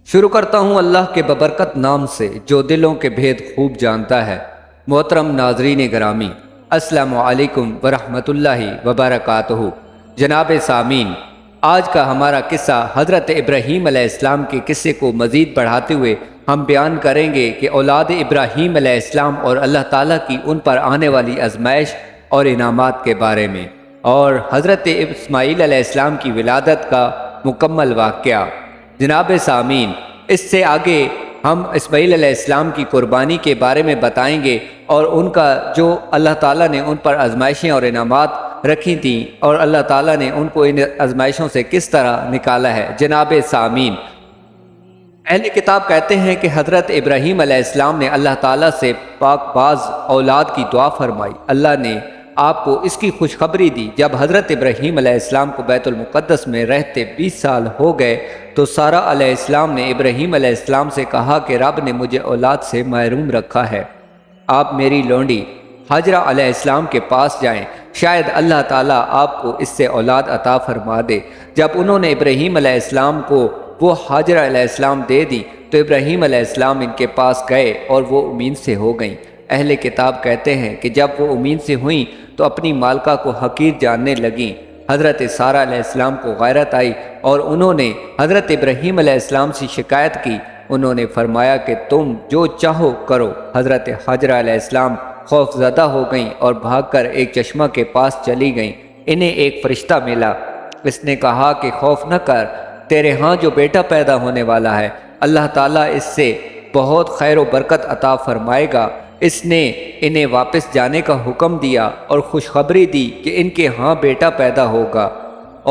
شروع کرتا ہوں اللہ کے ببرکت نام سے جو دلوں کے بھید خوب جانتا ہے۔ محترم ناظرین گرامی، السلام علیکم ورحمۃ اللہ وبرکاتہ۔ جناب سامعین، آج کا ہمارا قصہ حضرت ابراہیم علیہ السلام کے قصے کو مزید بڑھاتے ہوئے ہم بیان کریں گے کہ اولاد ابراہیم علیہ السلام اور اللہ تعالیٰ کی ان پر آنے والی آزمائش اور انعامات کے بارے میں، اور حضرت اسماعیل علیہ السلام کی ولادت کا مکمل واقعہ۔ جناب سامعین، اس سے آگے ہم اسماعیل علیہ السلام کی قربانی کے بارے میں بتائیں گے اور ان کا جو اللہ تعالیٰ نے ان پر آزمائشیں اور انعامات رکھی تھیں اور اللہ تعالیٰ نے ان کو ان آزمائشوں سے کس طرح نکالا ہے۔ جناب سامعین، اہل کتاب کہتے ہیں کہ حضرت ابراہیم علیہ السلام نے اللہ تعالیٰ سے پاک باز اولاد کی دعا فرمائی۔ اللہ نے آپ کو اس کی خوشخبری دی۔ جب حضرت ابراہیم علیہ السلام کو بیت المقدس میں رہتے 20 سال ہو گئے تو سارہ علیہ السلام نے ابراہیم علیہ السلام سے کہا کہ رب نے مجھے اولاد سے محروم رکھا ہے، آپ میری لونڈی حاجرہ علیہ السلام کے پاس جائیں، شاید اللہ تعالیٰ آپ کو اس سے اولاد عطا فرما دے۔ جب انہوں نے ابراہیم علیہ السلام کو وہ حاجرہ علیہ السلام دے دی تو ابراہیم علیہ السلام ان کے پاس گئے اور وہ امید سے ہو گئیں۔ اہل کتاب کہتے ہیں کہ جب وہ امید سے ہوئیں تو اپنی مالکہ کو حقیر جاننے لگیں۔ حضرت سارہ علیہ السلام کو غیرت آئی اور انہوں نے حضرت ابراہیم علیہ السلام سے شکایت کی۔ انہوں نے فرمایا کہ تم جو چاہو کرو۔ حضرت حاجرہ علیہ السلام خوف زدہ ہو گئیں اور بھاگ کر ایک چشمہ کے پاس چلی گئیں۔ انہیں ایک فرشتہ ملا، اس نے کہا کہ خوف نہ کر، تیرے ہاں جو بیٹا پیدا ہونے والا ہے اللہ تعالیٰ اس سے بہت خیر و برکت عطا فرمائے گا۔ اس نے انہیں واپس جانے کا حکم دیا اور خوشخبری دی کہ ان کے ہاں بیٹا پیدا ہوگا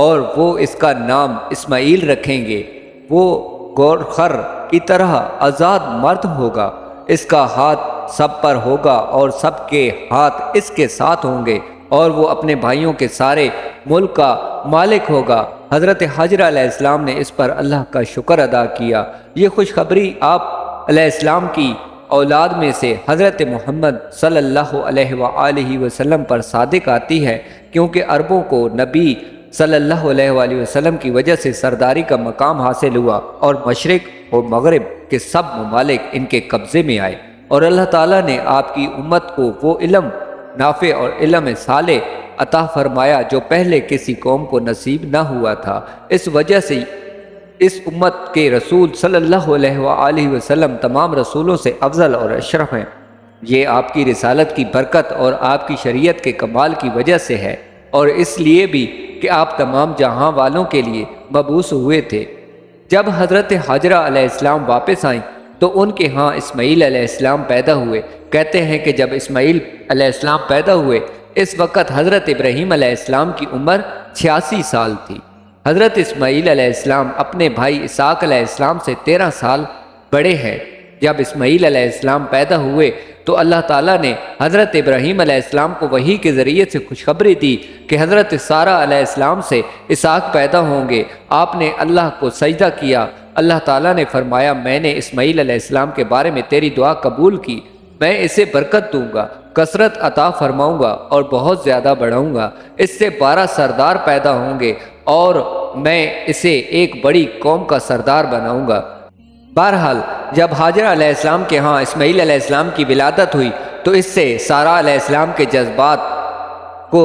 اور وہ اس کا نام اسماعیل رکھیں گے۔ وہ گورخر کی طرح آزاد مرد ہوگا، اس کا ہاتھ سب پر ہوگا اور سب کے ہاتھ اس کے ساتھ ہوں گے، اور وہ اپنے بھائیوں کے سارے ملک کا مالک ہوگا۔ حضرت حاجرہ علیہ السلام نے اس پر اللہ کا شکر ادا کیا۔ یہ خوشخبری آپ علیہ السلام کی اولاد میں سے حضرت محمد صلی اللہ علیہ وآلہ وسلم پر صادق آتی ہے، کیونکہ عربوں کو نبی صلی اللہ علیہ وآلہ وسلم کی وجہ سے سرداری کا مقام حاصل ہوا اور مشرق اور مغرب کے سب ممالک ان کے قبضے میں آئے، اور اللہ تعالیٰ نے آپ کی امت کو وہ علم نافع اور علم صالح عطا فرمایا جو پہلے کسی قوم کو نصیب نہ ہوا تھا۔ اس وجہ سے اس امت کے رسول صلی اللہ علیہ وآلہ وسلم تمام رسولوں سے افضل اور اشرف ہیں۔ یہ آپ کی رسالت کی برکت اور آپ کی شریعت کے کمال کی وجہ سے ہے، اور اس لیے بھی کہ آپ تمام جہاں والوں کے لیے مبعوث ہوئے تھے۔ جب حضرت حاجرہ علیہ السلام واپس آئیں تو ان کے ہاں اسماعیل علیہ السلام پیدا ہوئے۔ کہتے ہیں کہ جب اسماعیل علیہ السلام پیدا ہوئے اس وقت حضرت ابراہیم علیہ السلام کی عمر 86 سال تھی۔ حضرت اسماعیل علیہ السلام اپنے بھائی اسحاق علیہ السلام سے 13 سال بڑے ہیں۔ جب اسماعیل علیہ السلام پیدا ہوئے تو اللہ تعالیٰ نے حضرت ابراہیم علیہ السلام کو وحی کے ذریعے سے خوشخبری دی کہ حضرت سارہ علیہ السلام سے اسحاق پیدا ہوں گے۔ آپ نے اللہ کو سجدہ کیا۔ اللہ تعالیٰ نے فرمایا، میں نے اسماعیل علیہ السلام کے بارے میں تیری دعا قبول کی، میں اسے برکت دوں گا، کثرت عطا فرماؤں گا اور بہت زیادہ بڑھاؤں گا۔ اس سے 12 سردار پیدا ہوں گے اور میں اسے ایک بڑی قوم کا سردار بناؤں گا۔ بہرحال جب حاجرہ علیہ السلام کے ہاں اسماعیل علیہ السلام کی ولادت ہوئی تو اس سے سارہ علیہ السلام کے جذبات کو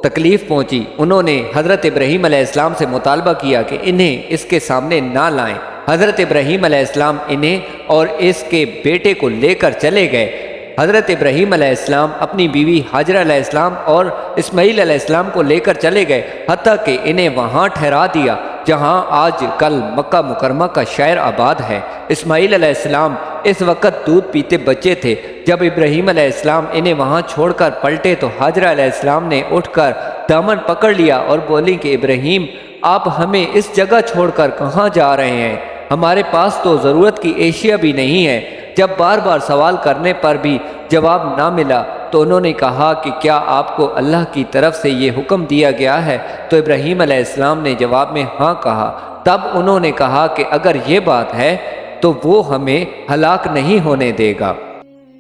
تکلیف پہنچی۔ انہوں نے حضرت ابراہیم علیہ السلام سے مطالبہ کیا کہ انہیں اس کے سامنے نہ لائیں۔ حضرت ابراہیم علیہ السلام انہیں اور اس کے بیٹے کو لے کر چلے گئے۔ حضرت ابراہیم علیہ السلام اپنی بیوی حاجرہ علیہ السلام اور اسماعیل علیہ السلام کو لے کر چلے گئے، حتیٰ کہ انہیں وہاں ٹھہرا دیا جہاں آج کل مکہ مکرمہ کا شہر آباد ہے۔ اسماعیل علیہ السلام اس وقت دودھ پیتے بچے تھے۔ جب ابراہیم علیہ السلام انہیں وہاں چھوڑ کر پلٹے تو حاجرہ علیہ السلام نے اٹھ کر دامن پکڑ لیا اور بولی کہ ابراہیم، آپ ہمیں اس جگہ چھوڑ کر کہاں جا رہے ہیں؟ ہمارے پاس تو ضرورت کی اشیاء بھی نہیں ہے۔ جب بار بار سوال کرنے پر بھی جواب نہ ملا تو انہوں نے کہا کہ کیا آپ کو اللہ کی طرف سے یہ حکم دیا گیا ہے؟ تو ابراہیم علیہ السلام نے جواب میں ہاں کہا۔ تب انہوں نے کہا کہ اگر یہ بات ہے تو وہ ہمیں ہلاک نہیں ہونے دے گا۔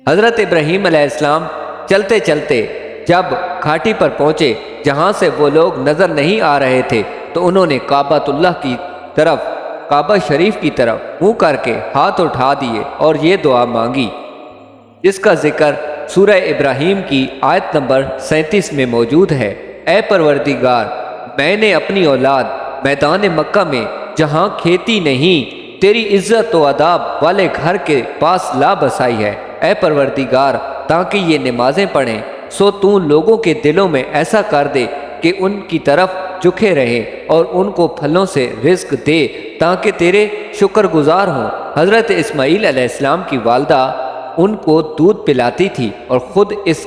حضرت ابراہیم علیہ السلام چلتے چلتے جب گھاٹی پر پہنچے جہاں سے وہ لوگ نظر نہیں آ رہے تھے تو انہوں نے کعبۃ اللہ کی طرف کعبہ شریف کی طرف منہ کر کے ہاتھ اٹھا دیے اور یہ دعا مانگی، جس کا ذکر سورہ ابراہیم کی آیت نمبر 37 میں موجود ہے۔ اے پروردگار، میں نے اپنی اولاد میدان مکہ میں جہاں کھیتی نہیں تیری عزت و اداب والے گھر کے پاس لا بسائی ہے۔ اے پروردگار، تاکہ یہ نمازیں پڑھیں، سو تو لوگوں کے دلوں میں ایسا کر دے کہ ان کی طرف جھکے رہیں اور ان کو پھلوں سے رزق دے تاکہ تیرے شکر گزار ہوں۔ حضرت اسماعیل علیہ السلام کی والدہ ان کو دودھ پلاتی تھی اور خود اس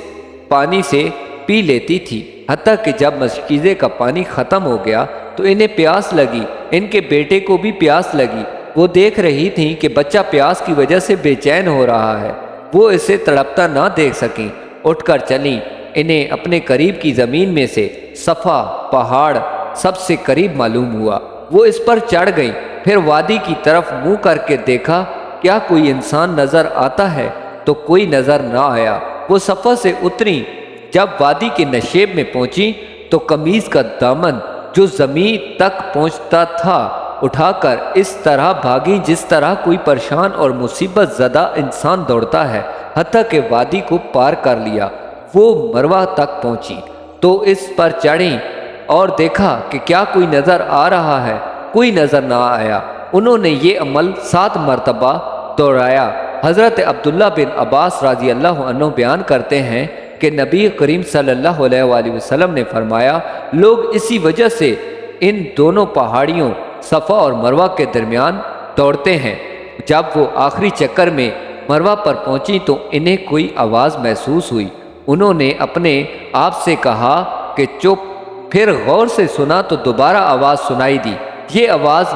پانی سے پی لیتی تھی، حتیٰ کہ جب مشکیزے کا پانی ختم ہو گیا تو انہیں پیاس لگی، ان کے بیٹے کو بھی پیاس لگی۔ وہ دیکھ رہی تھیں کہ بچہ پیاس کی وجہ سے بے چین ہو رہا ہے، وہ اسے تڑپتا نہ دیکھ سکیں، اٹھ کر چلیں۔ انہیں اپنے قریب کی زمین میں سے صفا پہاڑ سب سے قریب معلوم ہوا، وہ اس پر چڑھ گئیں، پھر وادی کی طرف منہ کر کے دیکھا کیا کوئی انسان نظر آتا ہے، تو کوئی نظر نہ آیا۔ وہ صفا سے اتریں، جب وادی کے نشیب میں پہنچی تو قمیض کا دامن جو زمین تک پہنچتا تھا اٹھا کر اس طرح بھاگی جس طرح کوئی پریشان اور مصیبت زدہ انسان دوڑتا ہے، حتیٰ کہ وادی کو پار کر لیا۔ وہ مروہ تک پہنچی تو اس پر چڑھیں اور دیکھا کہ کیا کوئی نظر آ رہا ہے، کوئی نظر نہ آیا۔ انہوں نے یہ عمل 7 مرتبہ دہرایا۔ حضرت عبداللہ بن عباس رضی اللہ عنہ بیان کرتے ہیں کہ نبی کریم صلی اللہ علیہ وآلہ وسلم نے فرمایا، لوگ اسی وجہ سے ان دونوں پہاڑیوں صفا اور مروہ کے درمیان دوڑتے ہیں۔ جب وہ آخری چکر میں مروہ پر پہنچی تو انہیں کوئی آواز محسوس ہوئی۔ انہوں نے اپنے آپ سے کہا کہ چپ، پھر غور سے سنا تو دوبارہ آواز سنائی دی۔ یہ آواز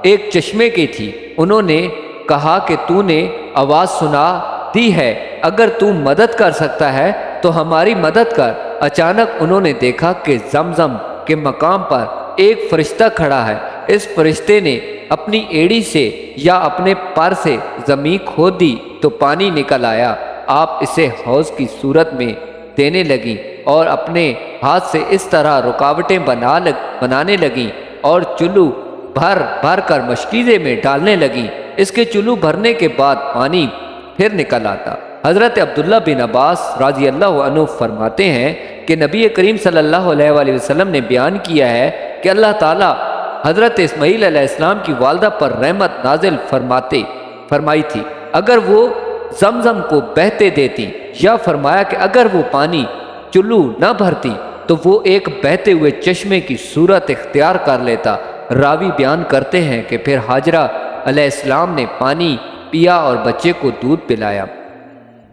ایک چشمے کی تھی۔ انہوں نے کہا کہ تو نے آواز سنا دی ہے، اگر تو مدد کر سکتا ہے تو ہماری مدد کر۔ اچانک انہوں نے دیکھا کہ زمزم کے مقام پر ایک فرشتہ کھڑا ہے۔ اس فرشتے نے اپنی ایڑی سے یا اپنے پر سے زمین کھود دی تو پانی نکل آیا۔ آپ اسے حوض کی صورت میں دینے لگیں اور اپنے ہاتھ سے اس طرح رکاوٹیں بنانے لگیں اور چلو بھر بھر کر مشکیزے میں ڈالنے لگیں۔ اس کے چلو بھرنے کے بعد پانی پھر نکل آتا۔ حضرت عبداللہ بن عباس رضی اللہ عنہ فرماتے ہیں کہ نبی کریم صلی اللہ علیہ وآلہ وسلم نے بیان کیا ہے کہ اللہ تعالیٰ حضرت اسماعیل علیہ السلام کی والدہ پر رحمت نازل فرمائی تھی اگر وہ زمزم کو بہتے دیتی، یا فرمایا کہ اگر وہ پانی چلو نہ بھرتی تو وہ ایک بہتے ہوئے چشمے کی صورت اختیار کر لیتا۔ راوی بیان کرتے ہیں کہ پھر حاجرہ علیہ السلام نے پانی پیا اور بچے کو دودھ پلایا۔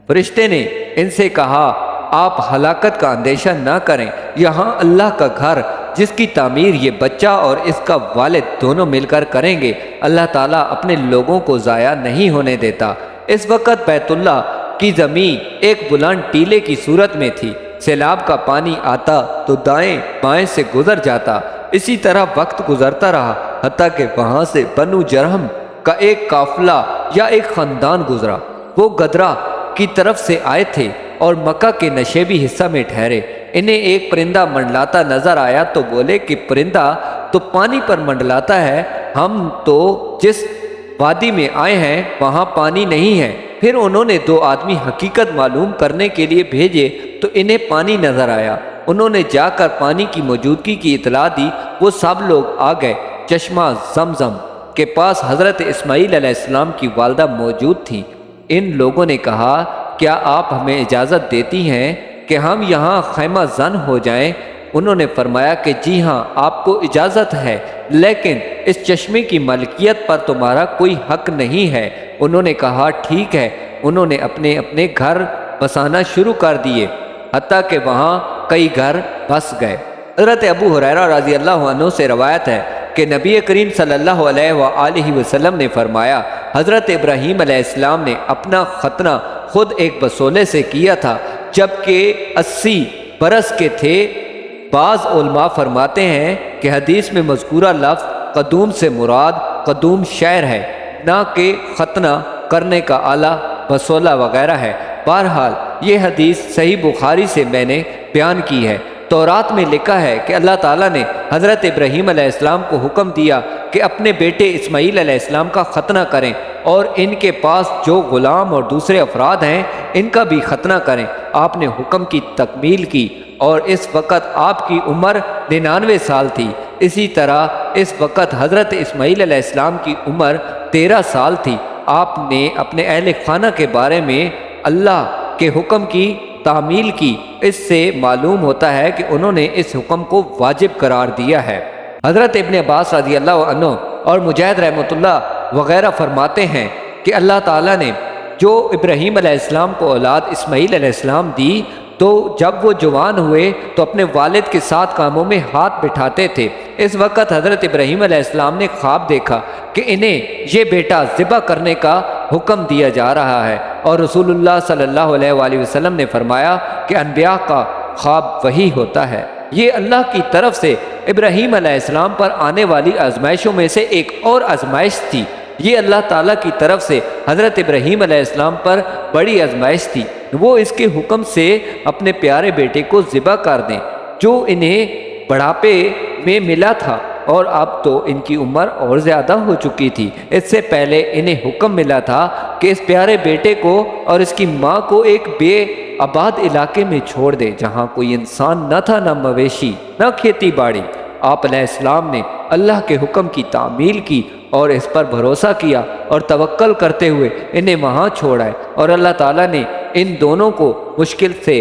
فرشتے نے ان سے کہا، آپ ہلاکت کا اندیشہ نہ کریں، یہاں اللہ کا گھر جس کی تعمیر یہ بچہ اور اس کا والد دونوں مل کر کریں گے، اللہ تعالیٰ اپنے لوگوں کو ضائع نہیں ہونے دیتا۔ اس وقت بیت اللہ کی زمین ایک بلند ٹیلے کی صورت میں تھی۔ سیلاب کا پانی آتا تو دائیں بائیں سے گزر جاتا۔ اسی طرح وقت گزرتا رہا حتیٰ کہ وہاں سے بنو جرہم کا ایک قافلہ یا ایک خاندان گزرا۔ وہ گدرا کی طرف سے آئے تھے اور مکہ کے نشیبی حصہ میں ٹھہرے۔ انہیں ایک پرندہ منڈلاتا نظر آیا تو بولے کہ پرندہ تو پانی پر منڈلاتا ہے، ہم تو جس وادی میں آئے ہیں وہاں پانی نہیں ہے۔ پھر انہوں نے 2 آدمی حقیقت معلوم کرنے کے لیے بھیجے تو انہیں پانی نظر آیا۔ انہوں نے جا کر پانی کی موجودگی کی اطلاع دی۔ وہ سب لوگ آ گئے۔ چشمہ زمزم کے پاس حضرت اسماعیل علیہ السلام کی والدہ موجود تھیں۔ ان لوگوں نے کہا، کیا آپ ہمیں اجازت دیتی ہیں کہ ہم یہاں خیمہ زن ہو جائیں؟ انہوں نے فرمایا کہ جی ہاں، آپ کو اجازت ہے، لیکن اس چشمے کی ملکیت پر تمہارا کوئی حق نہیں ہے۔ انہوں نے کہا ٹھیک ہے۔ انہوں نے اپنے اپنے گھر بسانا شروع کر دیے حتیٰ کہ وہاں کئی گھر بس گئے۔ حضرت ابو ہریرہ رضی اللہ عنہ سے روایت ہے کہ نبی کریم صلی اللہ علیہ وآلہ وسلم نے فرمایا، حضرت ابراہیم علیہ السلام نے اپنا ختنہ خود ایک بسولے سے کیا تھا جبکہ 80 برس کے تھے۔ بعض علماء فرماتے ہیں کہ حدیث میں مذکورہ لفظ قدوم سے مراد قدوم شعر ہے، نہ کہ ختنہ کرنے کا آلہ بسولہ وغیرہ ہے۔ بہرحال یہ حدیث صحیح بخاری سے میں نے بیان کی ہے۔ تورات میں لکھا ہے کہ اللہ تعالیٰ نے حضرت ابراہیم علیہ السلام کو حکم دیا کہ اپنے بیٹے اسماعیل علیہ السلام کا ختنہ کریں اور ان کے پاس جو غلام اور دوسرے افراد ہیں ان کا بھی ختنہ کریں۔ آپ نے حکم کی تکمیل کی اور اس وقت آپ کی عمر 99 سال تھی۔ اسی طرح اس وقت حضرت اسماعیل علیہ السلام کی عمر 13 سال تھی۔ آپ نے اپنے اہل خانہ کے بارے میں اللہ کے حکم کی تعمیل کی۔ اس سے معلوم ہوتا ہے کہ انہوں نے اس حکم کو واجب قرار دیا ہے۔ حضرت ابن عباس رضی اللہ عنہ اور مجاہد رحمۃ اللہ وغیرہ فرماتے ہیں کہ اللہ تعالیٰ نے جو ابراہیم علیہ السلام کو اولاد اسماعیل علیہ السلام دی تو جب وہ جوان ہوئے تو اپنے والد کے ساتھ کاموں میں ہاتھ بٹھاتے تھے۔ اس وقت حضرت ابراہیم علیہ السلام نے خواب دیکھا کہ انہیں یہ بیٹا ذبح کرنے کا حکم دیا جا رہا ہے، اور رسول اللہ صلی اللہ علیہ وآلہ وسلم نے فرمایا کہ انبیاء کا خواب وہی ہوتا ہے۔ یہ اللہ کی طرف سے ابراہیم علیہ السلام پر آنے والی آزمائشوں میں سے ایک اور آزمائش تھی۔ یہ اللہ تعالیٰ کی طرف سے حضرت ابراہیم علیہ السلام پر بڑی آزمائش تھی۔ وہ اس کے حکم سے اپنے پیارے بیٹے کو ذبح کر دیں جو انہیں بڑھاپے میں ملا تھا، اور اب تو ان کی عمر اور زیادہ ہو چکی تھی۔ اس سے پہلے انہیں حکم ملا تھا کہ اس پیارے بیٹے کو اور اس کی ماں کو ایک بے آباد علاقے میں چھوڑ دے جہاں کوئی انسان نہ تھا، نہ مویشی، نہ کھیتی باڑی۔ آپ علیہ السلام نے اللہ کے حکم کی تعمیل کی اور اس پر بھروسہ کیا اور توکل کرتے ہوئے انہیں وہاں چھوڑائے، اور اللہ تعالیٰ نے ان دونوں کو مشکل سے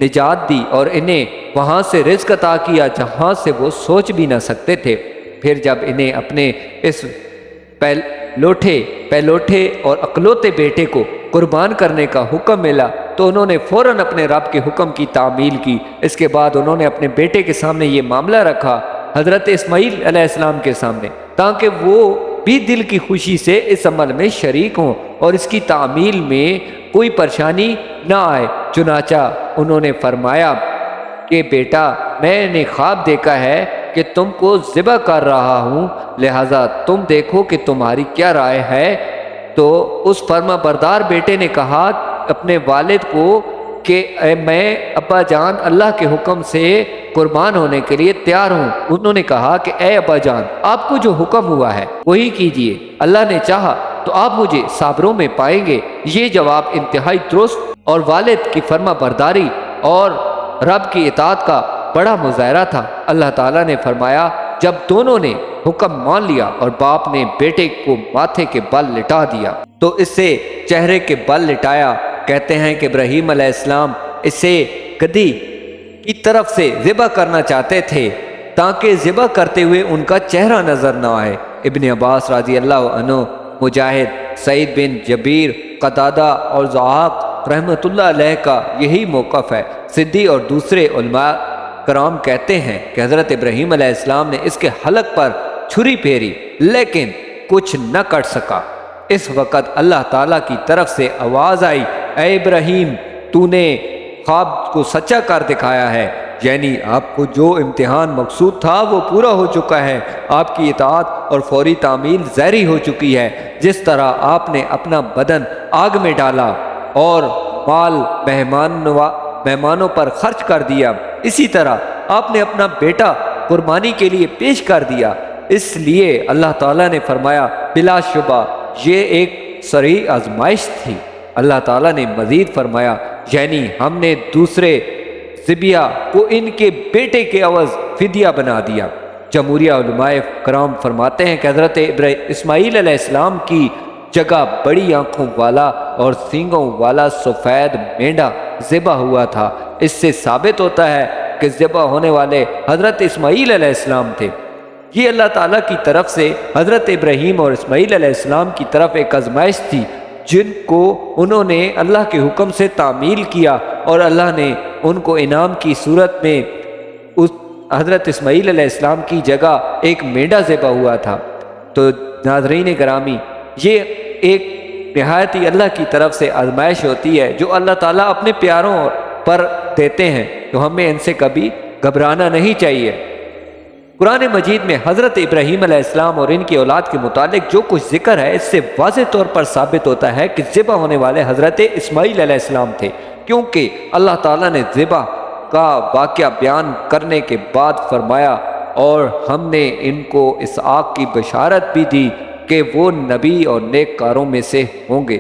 نجات دی اور انہیں وہاں سے رزق عطا کیا جہاں سے وہ سوچ بھی نہ سکتے تھے۔ پھر جب انہیں اپنے اس پہلوٹے اور اکلوتے بیٹے کو قربان کرنے کا حکم ملا تو انہوں نے فوراً اپنے رب کے حکم کی تعمیل کی۔ اس کے بعد انہوں نے اپنے بیٹے کے سامنے یہ معاملہ رکھا، حضرت اسماعیل علیہ السلام کے سامنے، تاکہ وہ بھی دل کی خوشی سے اس عمل میں شریک ہوں اور اس کی تعمیل میں کوئی پریشانی نہ آئے۔ چنانچہ انہوں نے فرمایا کہ بیٹا، میں نے خواب دیکھا ہے کہ تم کو ذبح کر رہا ہوں، لہٰذا تم دیکھو کہ تمہاری کیا رائے ہے۔ تو اس فرما بردار بیٹے نے کہا اپنے والد کو کہ میں ابا جان اللہ کے حکم سے قربان ہونے کے لیے تیار ہوں۔ انہوں نے کہا کہ اے ابا جان، آپ کو جو حکم ہوا ہے وہی کیجئے، اللہ نے چاہا تو آپ مجھے صابروں میں پائیں گے۔ یہ جواب انتہائی درست اور والد کی فرما برداری اور رب کی اطاعت کا بڑا مظاہرہ تھا۔ اللہ تعالیٰ نے فرمایا جب دونوں نے حکم مان لیا اور باپ نے بیٹے کو ماتھے کے بل لٹا دیا تو اس سے چہرے کے بل لٹایا۔ کہتے ہیں کہ ابراہیم علیہ السلام اسے گدھی کی طرف سے ذبح کرنا چاہتے تھے تاکہ ذبح کرتے ہوئے ان کا چہرہ نظر نہ آئے۔ ابن عباس رضی اللہ عنہ، مجاہد، سعید بن جبیر، قتادہ اور ضحاک رحمۃ اللہ علیہ کا یہی موقف ہے۔ صدی اور دوسرے علماء کرام کہتے ہیں کہ حضرت ابراہیم علیہ السلام نے اس کے حلق پر چھری پھیری لیکن کچھ نہ کٹ سکا۔ اس وقت اللہ تعالیٰ کی طرف سے آواز آئی، اے ابراہیم، تو نے خواب کو سچا کر دکھایا ہے، یعنی آپ کو جو امتحان مقصود تھا وہ پورا ہو چکا ہے۔ آپ کی اطاعت اور فوری تعمیل ظاہری ہو چکی ہے۔ جس طرح آپ نے اپنا بدن آگ میں ڈالا اور مال مہمانوں پر خرچ کر دیا، اسی طرح آپ نے اپنا بیٹا قربانی کے لیے پیش کر دیا۔ اس لیے اللہ تعالیٰ نے فرمایا بلا شبہ یہ ایک صریح آزمائش تھی۔ اللہ تعالیٰ نے مزید فرمایا یعنی ہم نے دوسرے ذبیہ کو ان کے بیٹے کے عوض فدیہ بنا دیا۔ جمہوریہ علماء کرام فرماتے ہیں کہ حضرت اسماعیل علیہ السلام کی جگہ بڑی آنکھوں والا اور سینگوں والا سفید مینڈا ذبح ہوا تھا۔ اس سے ثابت ہوتا ہے کہ ذبح ہونے والے حضرت اسماعیل علیہ السلام تھے۔ یہ اللہ تعالیٰ کی طرف سے حضرت ابراہیم اور اسماعیل علیہ السلام کی طرف ایک آزمائش تھی جن کو انہوں نے اللہ کے حکم سے تعمیل کیا، اور اللہ نے ان کو انعام کی صورت میں اس حضرت اسماعیل علیہ السلام کی جگہ ایک مینڈا ذبح ہوا تھا۔ تو ناظرین گرامی، یہ ایک نہایت ہی اللہ کی طرف سے آزمائش ہوتی ہے جو اللہ تعالیٰ اپنے پیاروں پر دیتے ہیں، تو ہمیں ان سے کبھی گھبرانا نہیں چاہیے۔ قرآن مجید میں حضرت ابراہیم علیہ السلام اور ان کی اولاد کے متعلق جو کچھ ذکر ہے اس سے واضح طور پر ثابت ہوتا ہے کہ ذبح ہونے والے حضرت اسماعیل علیہ السلام تھے، کیونکہ اللہ تعالیٰ نے ذبح کا واقعہ بیان کرنے کے بعد فرمایا اور ہم نے ان کو اسحاق کی بشارت بھی دی کہ وہ نبی اور نیک کاروں میں سے ہوں گے۔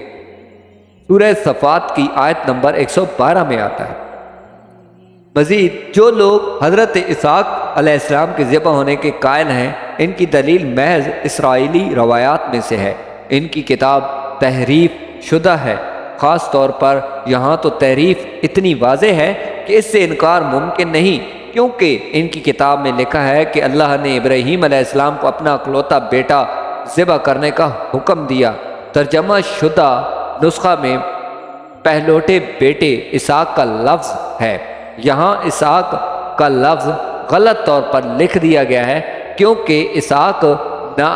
سورہ صفات کی آیت نمبر 112 میں آتا ہے۔ مزید جو لوگ حضرت اسحاق علیہ السلام کے ذبح ہونے کے قائل ہیں، ان کی دلیل محض اسرائیلی روایات میں سے ہے۔ ان کی کتاب تحریف شدہ ہے، خاص طور پر یہاں تو تحریف اتنی واضح ہے کہ اس سے انکار ممکن نہیں، کیونکہ ان کی کتاب میں لکھا ہے کہ اللہ نے ابراہیم علیہ السلام کو اپنا اکلوتا بیٹا ذبح کرنے کا حکم دیا۔ ترجمہ شدہ نسخہ میں پہلوٹے بیٹے اسحاق کا لفظ ہے، یہاں اسحاق کا لفظ غلط طور پر لکھ دیا گیا ہے، کیونکہ اسحاق نہ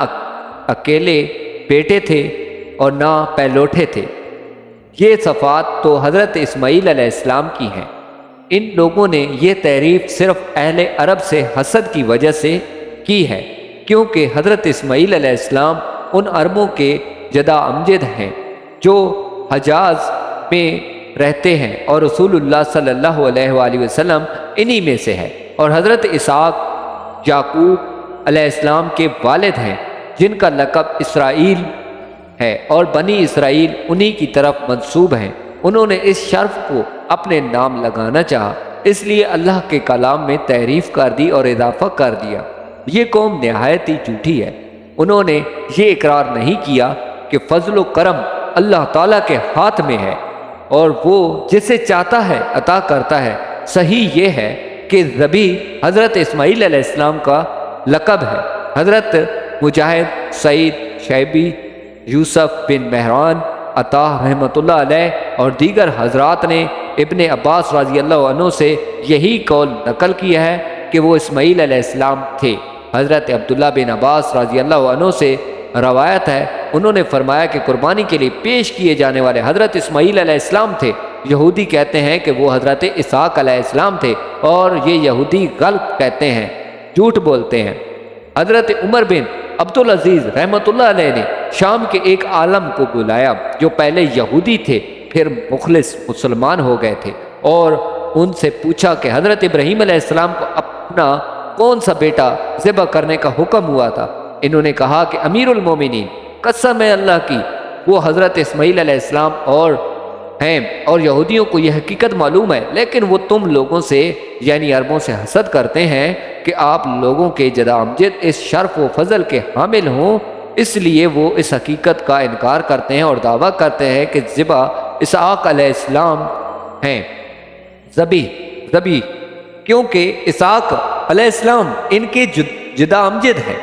اکیلے بیٹے تھے اور نہ پہلوٹے تھے۔ یہ صفات تو حضرت اسماعیل علیہ السلام کی ہیں۔ ان لوگوں نے یہ تعریف صرف اہل عرب سے حسد کی وجہ سے کی ہے، کیونکہ حضرت اسماعیل علیہ السلام ان عربوں کے جدا امجد ہیں جو حجاز میں رہتے ہیں، اور رسول اللہ صلی اللہ علیہ وآلہ وسلم انہی میں سے ہے، اور حضرت اسحاق یعقوب علیہ السلام کے والد ہیں جن کا لقب اسرائیل ہے، اور بنی اسرائیل انہی کی طرف منسوب ہیں۔ انہوں نے اس شرف کو اپنے نام لگانا چاہا، اس لیے اللہ کے کلام میں تعریف کر دی اور اضافہ کر دیا۔ یہ قوم نہایت ہی جھوٹی ہے۔ انہوں نے یہ اقرار نہیں کیا کہ فضل و کرم اللہ تعالیٰ کے ہاتھ میں ہے اور وہ جسے چاہتا ہے عطا کرتا ہے۔ صحیح یہ ہے کہ ذبیح حضرت اسماعیل علیہ السلام کا لقب ہے۔ حضرت مجاہد، سعید شیبی، یوسف بن مہران، عطا رحمۃ اللہ علیہ اور دیگر حضرات نے ابن عباس رضی اللہ عنہ سے یہی قول نقل کیا ہے کہ وہ اسماعیل علیہ السلام تھے۔ حضرت عبداللہ بن عباس رضی اللہ عنہ سے روایت ہے، انہوں نے فرمایا کہ قربانی کے لیے پیش کیے جانے والے حضرت اسماعیل علیہ السلام تھے۔ یہودی کہتے ہیں کہ وہ حضرت اسحاق علیہ السلام تھے، اور یہ یہودی غلط کہتے ہیں، جھوٹ بولتے ہیں۔ حضرت عمر بن عبدالعزیز رحمۃ اللہ علیہ نے شام کے ایک عالم کو بلایا جو پہلے یہودی تھے پھر مخلص مسلمان ہو گئے تھے، اور ان سے پوچھا کہ حضرت ابراہیم علیہ السلام کو اپنا کون سا بیٹا ذبح کرنے کا حکم ہوا تھا؟ انہوں نے کہا کہ امیر المومنین، قسم ہے اللہ کی، وہ حضرت اسماعیل علیہ السلام ہیں، اور یہودیوں کو یہ حقیقت معلوم ہے، لیکن وہ تم لوگوں سے یعنی عربوں سے حسد کرتے ہیں کہ آپ لوگوں کے جدا امجد اس شرف و فضل کے حامل ہوں، اس لیے وہ اس حقیقت کا انکار کرتے ہیں اور دعویٰ کرتے ہیں کہ ذبح اسحاق علیہ السلام ہیں۔ ذبیح کیونکہ اسحاق علیہ السلام ان کے جدا امجد ہیں۔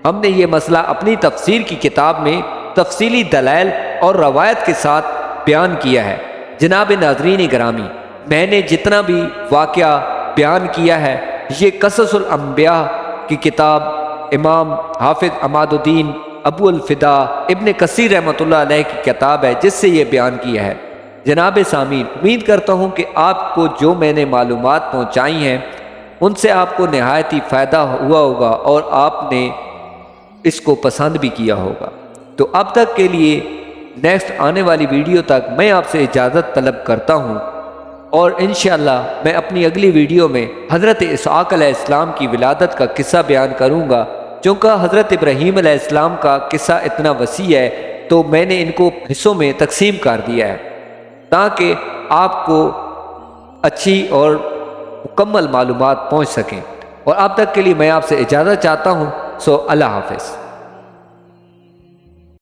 ہم نے یہ مسئلہ اپنی تفسیر کی کتاب میں تفصیلی دلائل اور روایت کے ساتھ بیان کیا ہے۔ جناب ناظرین گرامی، میں نے جتنا بھی واقعہ بیان کیا ہے یہ قصص الانبیاء کی کتاب امام حافظ عماد الدین ابو الفدا ابن کثیر رحمۃ اللہ علیہ کی کتاب ہے جس سے یہ بیان کیا ہے۔ جناب سامعین، امید کرتا ہوں کہ آپ کو جو میں نے معلومات پہنچائی ہیں ان سے آپ کو نہایت ہی فائدہ ہوا ہوگا اور آپ نے اس کو پسند بھی کیا ہوگا۔ تو اب تک کے لیے نیکسٹ آنے والی ویڈیو تک میں آپ سے اجازت طلب کرتا ہوں، اور انشاءاللہ میں اپنی اگلی ویڈیو میں حضرت اسحاق علیہ السلام کی ولادت کا قصہ بیان کروں گا۔ چونکہ حضرت ابراہیم علیہ السلام کا قصہ اتنا وسیع ہے تو میں نے ان کو حصوں میں تقسیم کر دیا ہے تاکہ آپ کو اچھی اور مکمل معلومات پہنچ سکیں۔ اور اب تک کے لیے میں آپ سے اجازت چاہتا ہوں، اللہ حافظ۔